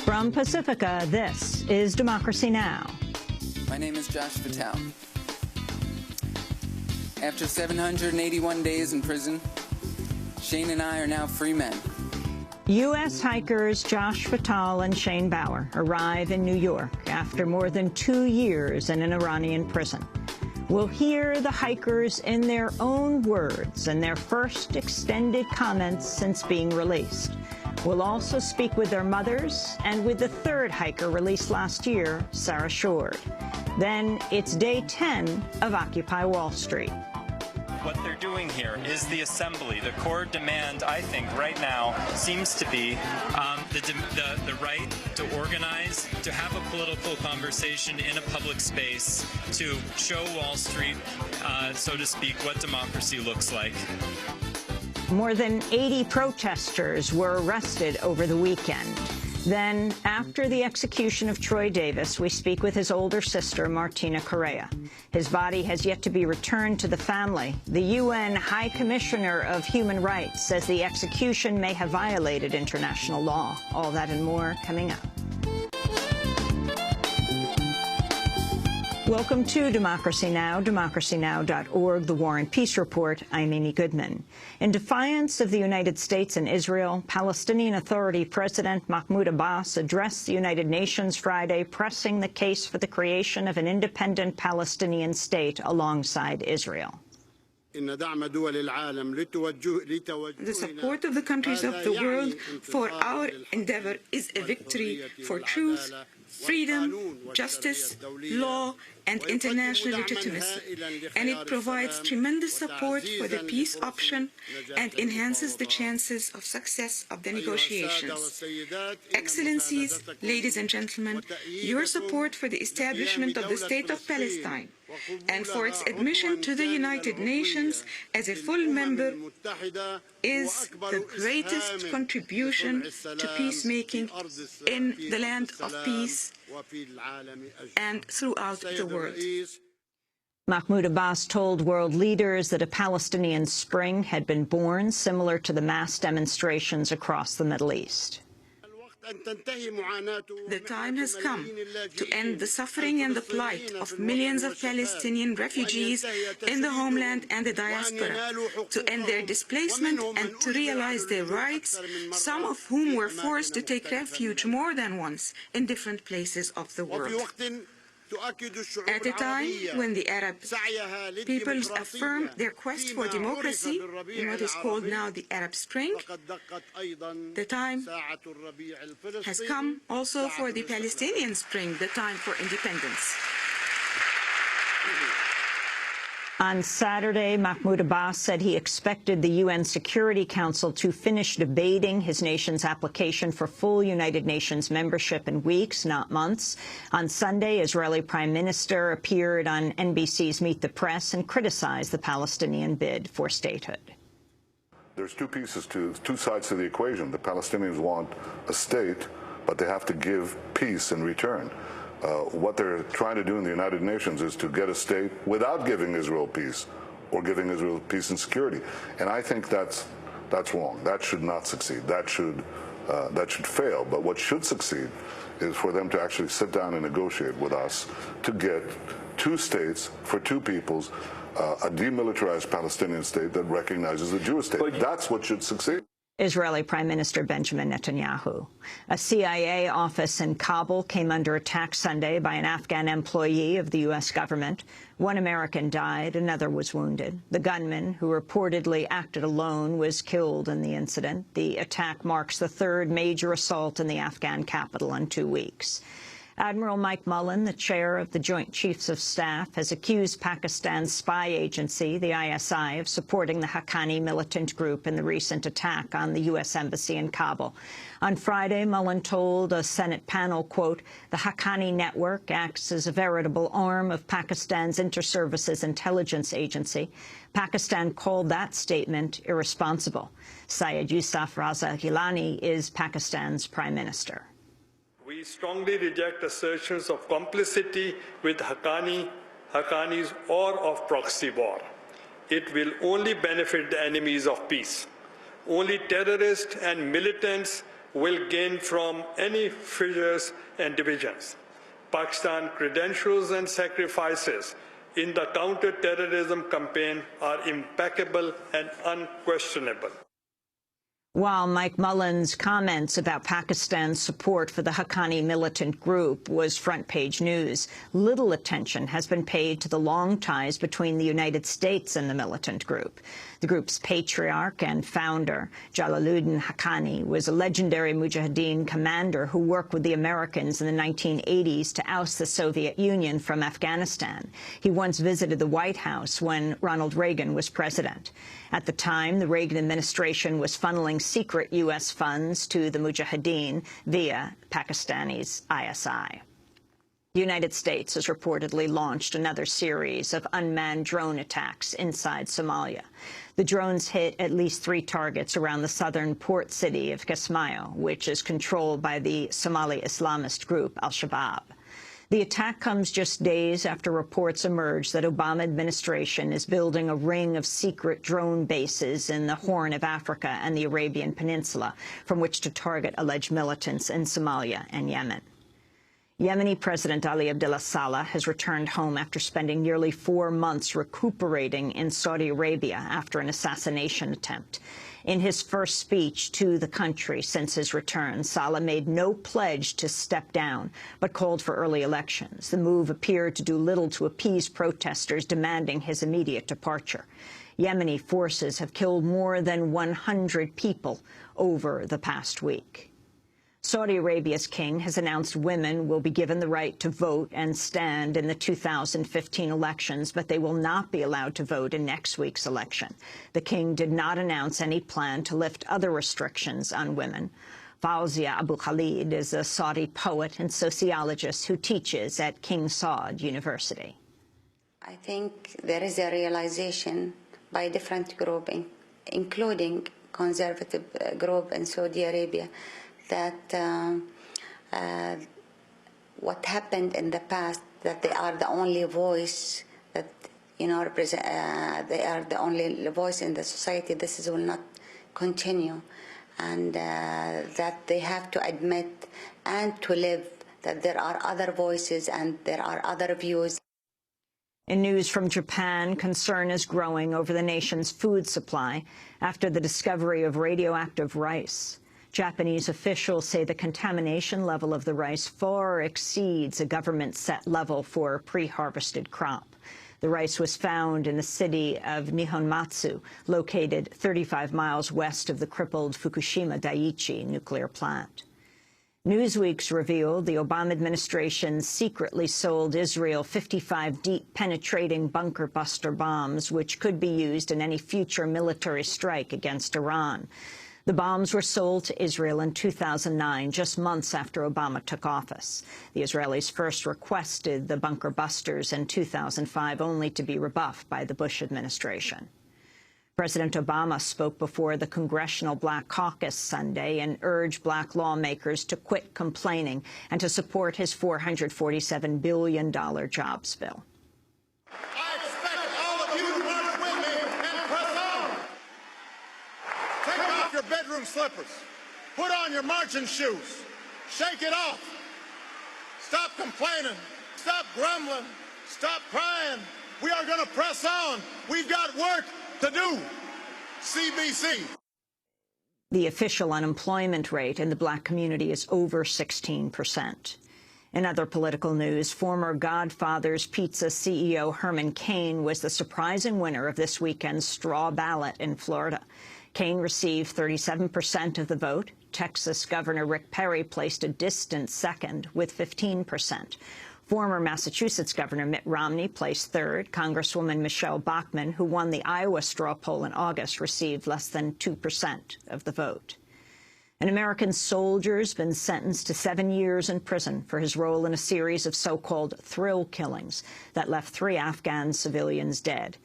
From Pacifica, this is Democracy Now! My name is Josh Patel. After 781 days in prison, Shane and I are now free men. U.S. hikers Josh Fatal and Shane Bauer arrive in New York after more than 2 years in an Iranian prison. We'll hear the hikers in their own words and their first extended comments since being released. We'll also speak with their mothers and with the third hiker released last year, Sarah Shord. Then it's day 10 of Occupy Wall Street. What they're doing here is the assembly. The core demand, I think, right now seems to be the right to organize, to have a political conversation in a public space, to show Wall Street, so to speak, what democracy looks like. More than 80 protesters were arrested over the weekend. Then, after the execution of Troy Davis, we speak with his older sister, Martina Correa. His body has yet to be returned to the family. The UN High Commissioner of Human Rights says the execution may have violated international law. All that and more coming up. Welcome to Democracy Now!, democracynow.org, The War and Peace Report. I'm Amy Goodman. In defiance of the United States and Israel, Palestinian Authority President Mahmoud Abbas addressed the United Nations Friday, pressing the case for the creation of an independent Palestinian state alongside Israel. The support of the countries of the world for our endeavor is a victory for truth, freedom, justice, law, and international legitimacy, and it provides tremendous support for the peace option and enhances the chances of success of the negotiations. Excellencies, ladies and gentlemen, your support for the establishment of the State of Palestine and for its admission to the United Nations as a full member is the greatest contribution to peacemaking in the land of peace and throughout the world. Mahmoud Abbas told world leaders that a Palestinian spring had been born, similar to the mass demonstrations across the Middle East. The time has come to end the suffering and the plight of millions of Palestinian refugees in the homeland and the diaspora, to end their displacement and to realize their rights, some of whom were forced to take refuge more than once in different places of the world. At a time when the Arab peoples affirm their quest for democracy in what is called now the Arab Spring, the time has come also for the Palestinian Spring, the time for independence. On Saturday, Mahmoud Abbas said he expected the UN Security Council to finish debating his nation's application for full United Nations membership in weeks, not months. On Sunday, Israeli Prime Minister appeared on NBC's Meet the Press and criticized the Palestinian bid for statehood. There's two sides to the equation. The Palestinians want a state, but they have to give peace in return. What they're trying to do in the United Nations is to get a state without giving Israel peace, or giving Israel peace and security. And I think that's wrong. That should not succeed. That should fail. But what should succeed is for them to actually sit down and negotiate with us to get two states for two peoples, a demilitarized Palestinian state that recognizes the Jewish state. That's what should succeed. Israeli Prime Minister Benjamin Netanyahu. A CIA office in Kabul came under attack Sunday by an Afghan employee of the U.S. government. One American died, another was wounded. The gunman, who reportedly acted alone, was killed in the incident. The attack marks the third major assault in the Afghan capital in 2 weeks. Admiral Mike Mullens, the chair of the Joint Chiefs of Staff, has accused Pakistan's spy agency, the ISI, of supporting the Haqqani militant group in the recent attack on the U.S. Embassy in Kabul. On Friday, Mullens told a Senate panel, quote, "The Haqqani network acts as a veritable arm of Pakistan's Inter-Services Intelligence Agency." Pakistan called that statement irresponsible. Syed Yousaf Raza Gilani is Pakistan's prime minister. We strongly reject assertions of complicity with Haqqanis or of proxy war. It will only benefit the enemies of peace. Only terrorists and militants will gain from any fissures and divisions. Pakistan's credentials and sacrifices in the counter-terrorism campaign are impeccable and unquestionable. While Mike Mullens' comments about Pakistan's support for the Haqqani militant group was front-page news, little attention has been paid to the long ties between the United States and the militant group. The group's patriarch and founder, Jalaluddin Haqqani, was a legendary Mujahideen commander who worked with the Americans in the 1980s to oust the Soviet Union from Afghanistan. He once visited the White House when Ronald Reagan was president. At the time, the Reagan administration was funneling secret U.S. funds to the Mujahideen via Pakistani's ISI. The United States has reportedly launched another series of unmanned drone attacks inside Somalia. The drones hit at least 3 targets around the southern port city of Kismayo, which is controlled by the Somali Islamist group Al-Shabaab. The attack comes just days after reports emerged that Obama administration is building a ring of secret drone bases in the Horn of Africa and the Arabian Peninsula from which to target alleged militants in Somalia and Yemen. Yemeni President Ali Abdullah Saleh has returned home after spending nearly 4 months recuperating in Saudi Arabia after an assassination attempt. In his first speech to the country since his return, Saleh made no pledge to step down, but called for early elections. The move appeared to do little to appease protesters demanding his immediate departure. Yemeni forces have killed more than 100 people over the past week. Saudi Arabia's king has announced women will be given the right to vote and stand in the 2015 elections, but they will not be allowed to vote in next week's election. The king did not announce any plan to lift other restrictions on women. Fawzia Abu Khalid is a Saudi poet and sociologist who teaches at King Saud University. I think there is a realization by different groups, including conservative group in Saudi Arabia, that what happened in the past, that they are the only voice that, they are the only voice in the society. This will not continue, and that they have to admit and to live that there are other voices and there are other views. In news from Japan, concern is growing over the nation's food supply after the discovery of radioactive rice. Japanese officials say the contamination level of the rice far exceeds a government-set level for a pre-harvested crop. The rice was found in the city of Nihonmatsu, located 35 miles west of the crippled Fukushima Daiichi nuclear plant. Newsweek's revealed the Obama administration secretly sold Israel 55 deep-penetrating bunker-buster bombs, which could be used in any future military strike against Iran. The bombs were sold to Israel in 2009, just months after Obama took office. The Israelis first requested the bunker busters in 2005, only to be rebuffed by the Bush administration. President Obama spoke before the Congressional Black Caucus Sunday and urged black lawmakers to quit complaining and to support his $447 billion jobs bill. Your bedroom slippers. Put on your marching shoes. Shake it off. Stop complaining. Stop grumbling. Stop crying. We are going to press on. We've got work to do. CBC. The official unemployment rate in the black community is over 16%. In other political news, former Godfather's Pizza CEO Herman Cain was the surprising winner of this weekend's straw ballot in Florida. Cain received 37% of the vote. Texas Governor Rick Perry placed a distant second with 15%. Former Massachusetts Governor Mitt Romney placed third. Congresswoman Michelle Bachmann, who won the Iowa straw poll in August, received less than 2% of the vote. An American soldier has been sentenced to 7 years in prison for his role in a series of so-called thrill killings that left 3 Afghan civilians dead.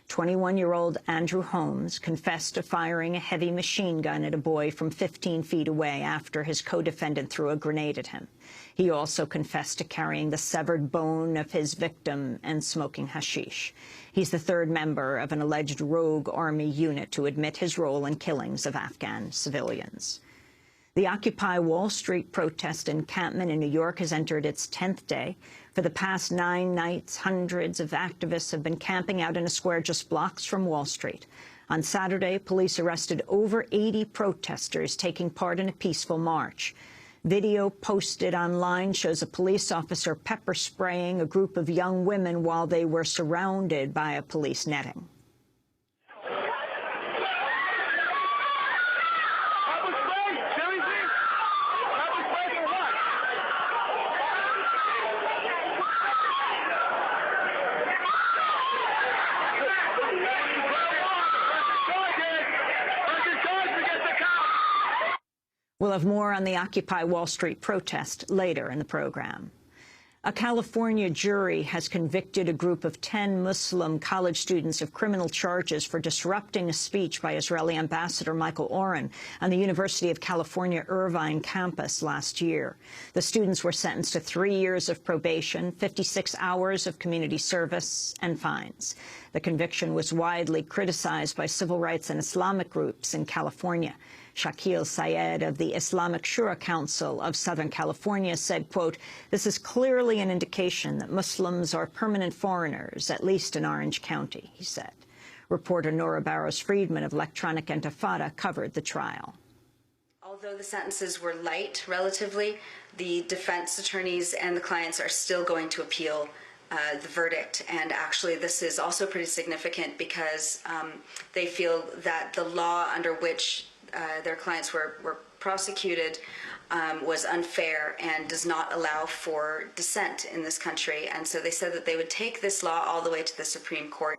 21-year-old Andrew Holmes confessed to firing a heavy machine gun at a boy from 15 feet away after his co-defendant threw a grenade at him. He also confessed to carrying the severed bone of his victim and smoking hashish. He's the 3rd member of an alleged rogue army unit to admit his role in killings of Afghan civilians. The Occupy Wall Street protest encampment in New York has entered its 10th day. For the past 9 nights, hundreds of activists have been camping out in a square just blocks from Wall Street. On Saturday, police arrested over 80 protesters taking part in a peaceful march. Video posted online shows a police officer pepper spraying a group of young women while they were surrounded by a police netting. We'll have more on the Occupy Wall Street protest later in the program. A California jury has convicted a group of 10 Muslim college students of criminal charges for disrupting a speech by Israeli Ambassador Michael Oren on the University of California Irvine campus last year. The students were sentenced to 3 years of probation, 56 hours of community service, and fines. The conviction was widely criticized by civil rights and Islamic groups in California. Shakil Syed of the Islamic Shura Council of Southern California said, quote, "This is clearly an indication that Muslims are permanent foreigners, at least in Orange County," he said. Reporter Nora Barrows-Friedman of Electronic Intifada covered the trial. Although the sentences were light relatively, the defense attorneys and the clients are still going to appeal the verdict. And actually, this is also pretty significant because they feel that the law under which their clients were prosecuted was unfair and does not allow for dissent in this country. And so they said that they would take this law all the way to the Supreme Court.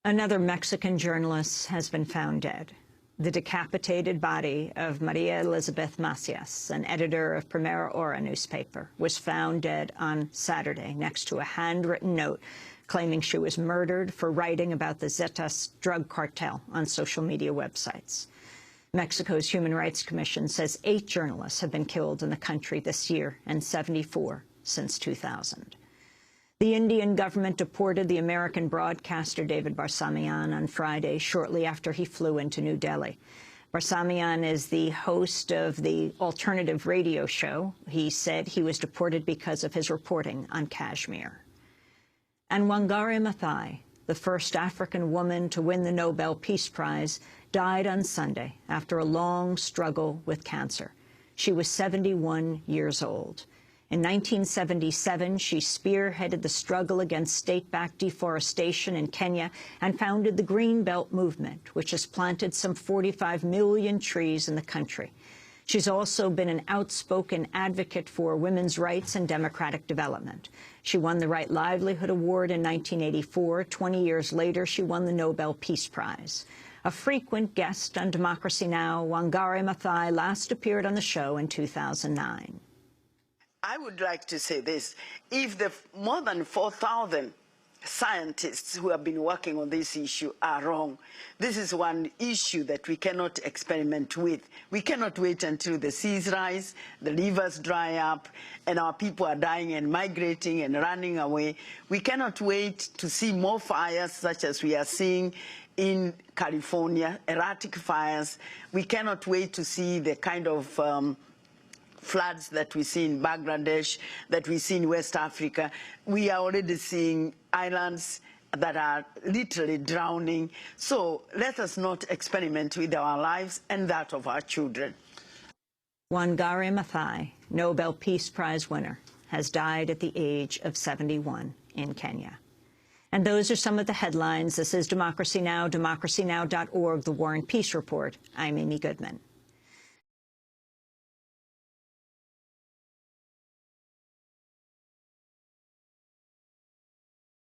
Another Mexican journalist has been found dead. The decapitated body of Maria Elizabeth Macias, an editor of Primera Hora newspaper, was found dead on Saturday next to a handwritten note claiming she was murdered for writing about the Zetas drug cartel on social media websites. Mexico's Human Rights Commission says 8 journalists have been killed in the country this year and 74 since 2000. The Indian government deported the American broadcaster David Barsamian on Friday, shortly after he flew into New Delhi. Barsamian is the host of the alternative radio show. He said he was deported because of his reporting on Kashmir. And Wangari Maathai, the first African woman to win the Nobel Peace Prize, died on Sunday after a long struggle with cancer. She was 71 years old. In 1977, she spearheaded the struggle against state-backed deforestation in Kenya and founded the Green Belt movement, which has planted some 45 million trees in the country. She's also been an outspoken advocate for women's rights and democratic development. She won the Right Livelihood Award in 1984. 20 years later, she won the Nobel Peace Prize. A frequent guest on Democracy Now!, Wangari Maathai last appeared on the show in 2009. I would like to say this. If the more than 4,000 scientists who have been working on this issue are wrong, this is one issue that we cannot experiment with. We cannot wait until the seas rise, the rivers dry up, and our people are dying and migrating and running away. We cannot wait to see more fires such as we are seeing in California, erratic fires. We cannot wait to see the kind of floods that we see in Bangladesh, that we see in West Africa. We are already seeing islands that are literally drowning. So let us not experiment with our lives and that of our children. Wangari Maathai, Nobel Peace Prize winner, has died at the age of 71 in Kenya. And those are some of the headlines. This is Democracy Now!, democracynow.org, The War and Peace Report. I'm Amy Goodman.